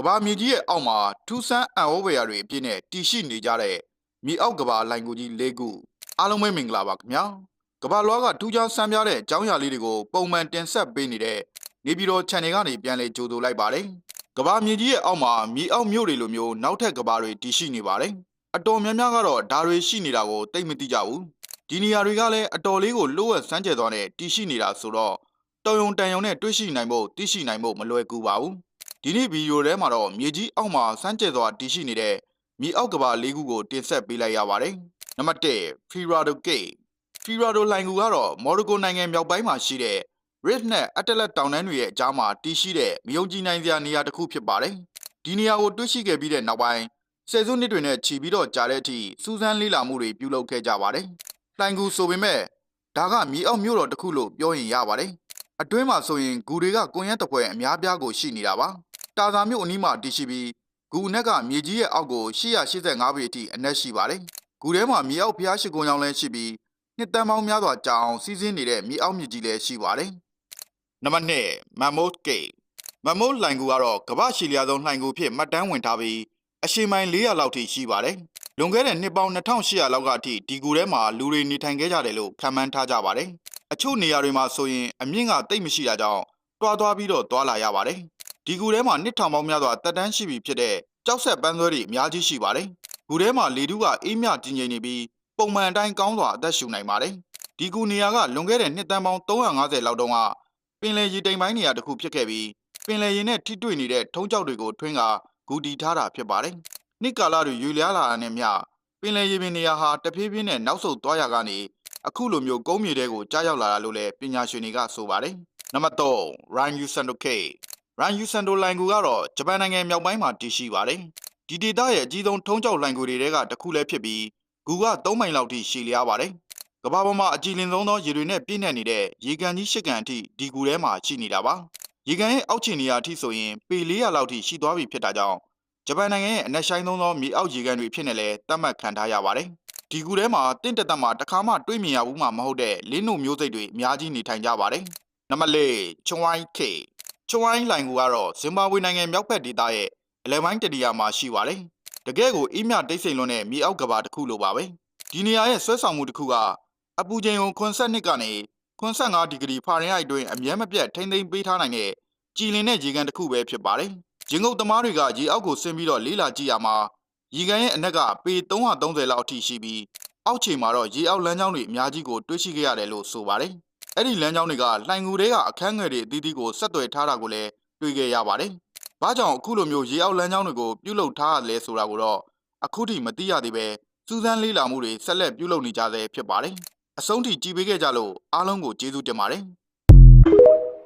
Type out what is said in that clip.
ကဘာမြေကြီးရဲ့အောက်မှာထူးဆန်းအံ့ဩဖွယ်ရာတွေအပြည့်နဲ့တည်ရှိနေကြတဲ့မြေအောက်ကဘာလိုင်ကူကြီး၄ခုအားလုံးပဲမင်္ဂလာပါခင်ဗျာကဘာလွားကထူးခြားဆန်းပြတဲ့အကြောင်းအရာလေးတွေကိုပုံမှန်တင်ဆက်ပေးနေတဲ့နေပြည်တော် channel ကနေပြန်လည်ကြိုဆိုလိုက်ပါတယ်ကဘာမြေကြီးရဲ့အောက်မှာမြေအောက်မြို့တွေလိုမျိုးနောက်ထပ်ကဘာတွေတည်ရှိနေပါတယ်အတော်များများကတော့ဒါတွေရှိနေတာကိုသိမသိကြဘူးဒီနေရာတွေကလည်းအတော်လေးကိုလိုအပ်စမ်းကြဲသွားတဲ့တည်ရှိနေတာဆိုတော့တော်ရုံတန်ရုံနဲ့တွေ့ရှိနိုင်ဖို့သိရှိနိုင်ဖို့မလွယ်ကူပါဘူးဒီနေ့ဗီဒီယိုထဲမှာတော့မြေကြီးအောက်မှာစမ်းကြဲစွာတည်ရှိနေတဲ့မြေအောက်ကဘာ၄ခုကိုတင်ဆက်ပေးလိုက်ရပါတယ်။နံပါတ်1 Firado Cave Firado လိုင်ကူကတော့မော်ရိုကိုနိုင်ငံမြောက်ပိုင်းမှာရှိတဲ့ Rift နဲ့ Atlas တောင်တန်းတွေရဲ့အကြားမှာတည်ရှိတဲ့မယုံကြည်နိုင်စရာနေရာတစ်ခုဖြစ်ပါတယ်။ဒီနေရာကိုတွေ့ရှိခဲ့ပြီးတဲ့နောက်ပိုင်းဆယ်စုနှစ်တွေနဲ့ချီပြီးတော့ကြာတဲ့အထိစူးစမ်းလေ့လာမှုတွေပြုလုပ်ခဲ့ကြပါတယ်။လိုင်ကူဆိုပေမဲ့ဒါကမြေအောက်မြို့တော်တစ်ခုလို့ပြောရင်ရပါတယ်။အတွင်းမှာဆိုရင်ဂူတွေကကွန်ရက်တစ်ဖွဲအများပြားကိုရှိနေတာပါတာသာမြို့အနီးမှာတည်ရှိပြီးဂူအနက်ကမြေကြီးရဲ့အောက်ကို885ပေအထိအနက်ရှိပါတယ်။ဂူထဲမှာမြေအောက်ဖျားရှိကုန်းကြောင်းလည်းရှိပြီးနှစ်တန်းပေါင်းများစွာကြာအောင်စီးဆင်းနေတဲ့မြေအောက်မြစ်ကြီးလည်းရှိပါတယ်။နံပါတ်2 Mammoth Cave Mammoth လိုင်ကူကတော့ကမ္ဘာ့ရှည်လျားဆုံးလိုင်ကူဖြစ်မှတ်တမ်းဝင်ထားပြီးအရှည်မိုင်400လောက်ထိရှိပါတယ်။လွန်ခဲ့တဲ့နှစ်ပေါင်း2800လောက်ကအထိဒီဂူထဲမှာလူတွေနေထိုင်ခဲ့ကြတယ်လို့ခန့်မှန်းထားကြပါတယ်။အချို့နေရာတွေမှာဆိုရင်အမြင့်ကတိတ်မရှိတာကြောင့်တွားပြီးတော့တွာလာရပါတယ်။ဒီဂူထဲမှာနှစ်ထောင်ပေါင်းများစွာတက်တန်းရှိပြီဖြစ်တဲ့ကြောက်ဆက်ပန်းဆွဲတွေအများကြီးရှိပါတယ်။ဂူထဲမှာလေထုကအေးမြတည်ငြိမ်နေပြီးပုံမှန်အတိုင်းကောင်းစွာအသက်ရှူနိုင်ပါတယ်။ဒီဂူနေရာကလွန်ခဲ့တဲ့နှစ်တန်းပေါင်း350လောက်တုန်းကပင်လယ်ရေတိမ်ပိုင်းနေရာတစ်ခုဖြစ်ခဲ့ပြီးပင်လယ်ရေနဲ့ထိတွေ့နေတဲ့ထုံးကျောက်တွေကိုထွင်းကဂူတည်ထားတာဖြစ်ပါတယ်။နှစ်ကာလတွေရွေလျားလာတာနဲ့မျှပင်လယ်ရေပြင်နေရာဟာတဖြည်းဖြည်းနဲ့နောက်ဆုတ်သွားရကနေအခုလိုမျိုးကုန်းမြေတွေကိုကြားရောက်လာတာလို့လည်းပညာရှင်တွေကဆိုပါတယ်။နံပါတ်3 Ryusando Cave Ryusando လိုင်ကူကတော့ဂျပန်နိုင်ငံမြောက်ပိုင်းမှာတည်ရှိပါတယ်။ဒီဒေသရဲ့အကြီးဆုံးထုံးကျောက်လိုင်ကူတွေကတစ်ခုလည်းဖြစ်ပြီးဂူက3မိုင်လောက်ထိရှည်လျားပါတယ်။ကမ္ဘာပေါ်မှာအကြီးလင်းဆုံးသောရေတွေနဲ့ပြည့်နှက်နေတဲ့ရေကန်ကြီး၈ကန်အထိဒီဂူထဲမှာရှိနေတာပါ။ရေကန်ရဲ့အောက်ခြေနေရာအထိဆိုရင်ပေ400လောက်ထိရှိသွားပြီဖြစ်တာကြောင့်ဂျပန်နိုင်ငံရဲ့အနက်ရှိုင်းဆုံးသောမြေအောက်ရေကန်တွေဖြစ်နေလဲသတ်မှတ်ခံထားရပါတယ်။ဒီဂူထဲမှာတင့်တသက်မှာတစ်ခါမှတွေ့မြင်ရဘူးမှမဟုတ်တဲ့လင်းနိုမျိုးစိတ်တွေအများကြီးနေထိုင်ကြပါတယ်။နံပါတ်4 Chawai Cave Chawai လိုင်ကူကတော့ဇင်ဘာဘွေနိုင်ငံမြောက်ဘက်ဒေသရဲ့အလဲပိုင်းတနေရာမှာရှိပါတယ်။တကယ်ကိုအေးမြတိတ်ဆိတ်လွန်းတဲ့မြေအောက်ကဘာတစ်ခုလိုပါပဲ။ဒီနေရာရဲ့ဆွဲဆောင်မှုတစ်ခုကအပူချိန်ကို82ကနေ85ဒီဂရီဖာရင်ဟိုက်အတွင်းအမြဲမပြတ်ထိမ့်သိမ်းပေးထားနိုင်တဲ့ကြည်လင်တဲ့ရေကန်တစ်ခုပဲဖြစ်ပါတယ်။ရင်ငုတ်သမားတွေကရေအောက်ကိုဆင်းပြီးတော့လေးလာကြည့်ရမှာရေကန်ရဲ့အနက်ကပေ330လောက်အထိရှိပြီးအောက်ခြေမှာတော့ရေအောက်လမ်းကြောင်းတွေအများကြီးကိုတွေ့ရှိခဲ့ရတယ်လို့ဆိုပါတယ်။အဲ့ဒီလမ်းကြောင်းတွေကလှိုင်ကူတွေကအခန်းငယ်တွေအသီးသီးကိုဆက်သွယ်ထားတာကိုလည်းတွေ့ခဲ့ရပါတယ်။ဘာကြောင့်အခုလိုမျိုးရေအောက်လမ်းကြောင်းတွေကိုပြုလုပ်ထားရလဲဆိုတာကိုတော့အခုထိမသိရသေးပဲစူးစမ်းလေ့လာမှုတွေဆက်လက်ပြုလုပ်နေကြဆဲဖြစ်ပါတယ်။အဆုံးထိကြည့်ပေးခဲ့ကြလို့အားလုံးကိုကျေးဇူးတင်ပါတယ်။